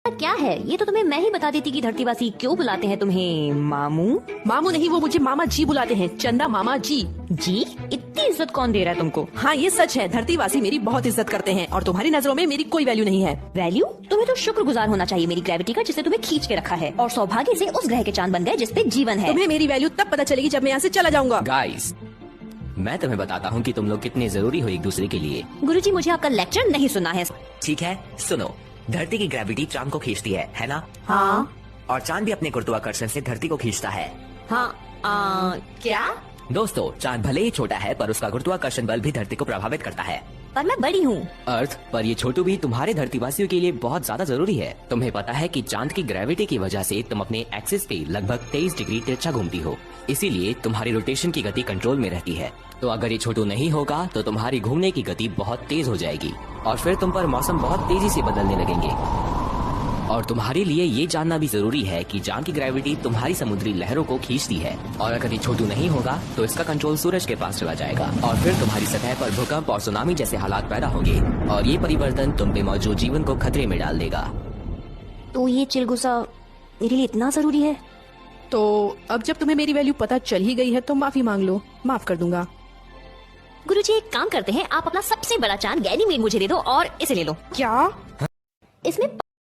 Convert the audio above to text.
क्या है ये? तो तुम्हें मैं ही बता देती कि धरतीवासी क्यों बुलाते हैं तुम्हें मामू। मामू नहीं, वो मुझे मामा जी बुलाते हैं। चंदा मामा जी। जी? इतनी इज्जत कौन दे रहा है तुमको? हाँ ये सच है, धरतीवासी मेरी बहुत इज्जत करते हैं और तुम्हारी नजरों में मेरी कोई वैल्यू नहीं है। वैल्यू? तुम्हें तो शुक्रगुजार होना चाहिए मेरी ग्रेविटी का, जिसने तुम्हें खींच के रखा है और सौभाग्य से उस ग्रह के चांद बन गए जिसपे जीवन है। तुम्हें मेरी वैल्यू तब पता चलेगी जब मैं यहाँ से चला जाऊंगा। गाइस, मैं तुम्हें बताता हूँ कि तुम लोग कितने जरूरी हो एक दूसरे के लिए। गुरुजी मुझे आपका लेक्चर नहीं सुनना है। ठीक है, सुनो। धरती की ग्रेविटी चांद को खींचती है ना? हाँ और चांद भी अपने गुरुत्वाकर्षण से धरती को खींचता है। हाँ। क्या? दोस्तों, चांद भले ही छोटा है पर उसका गुरुत्वाकर्षण बल भी धरती को प्रभावित करता है। पर मैं बड़ी हूँ। अर्थ पर ये छोटू भी तुम्हारे धरतीवासियों के लिए बहुत ज्यादा जरूरी है। तुम्हें पता है कि चांद की ग्रेविटी की वजह से तुम अपने एक्सिस पे लगभग 23 डिग्री तिरछा घूमती हो, इसीलिए तुम्हारी रोटेशन की गति कंट्रोल में रहती है। तो अगर ये छोटू नहीं होगा तो तुम्हारी घूमने की गति बहुत तेज हो जाएगी और फिर तुम पर मौसम बहुत तेजी से बदलने लगेंगे। और तुम्हारे लिए ये जानना भी जरूरी है कि चांद की ग्रेविटी तुम्हारी समुद्री लहरों को खींचती है और अगर ये छोटू नहीं होगा तो इसका कंट्रोल सूरज के पास चला जाएगा और फिर तुम्हारी सतह पर भूकंप और सुनामी जैसे हालात पैदा होंगे और ये परिवर्तन तुम पे मौजूद जीवन को खतरे में डाल देगा। तो ये चिलगुसा मेरे लिए इतना जरूरी है? तो अब जब तुम्हें मेरी वैल्यू पता चल ही गई है तो माफी मांग लो, माफ कर दूंगा। गुरुजी एक काम करते हैं, आप अपना सबसे बड़ा चांद गैनीमेड मुझे दे दो और इसे ले लो। क्या? इसमें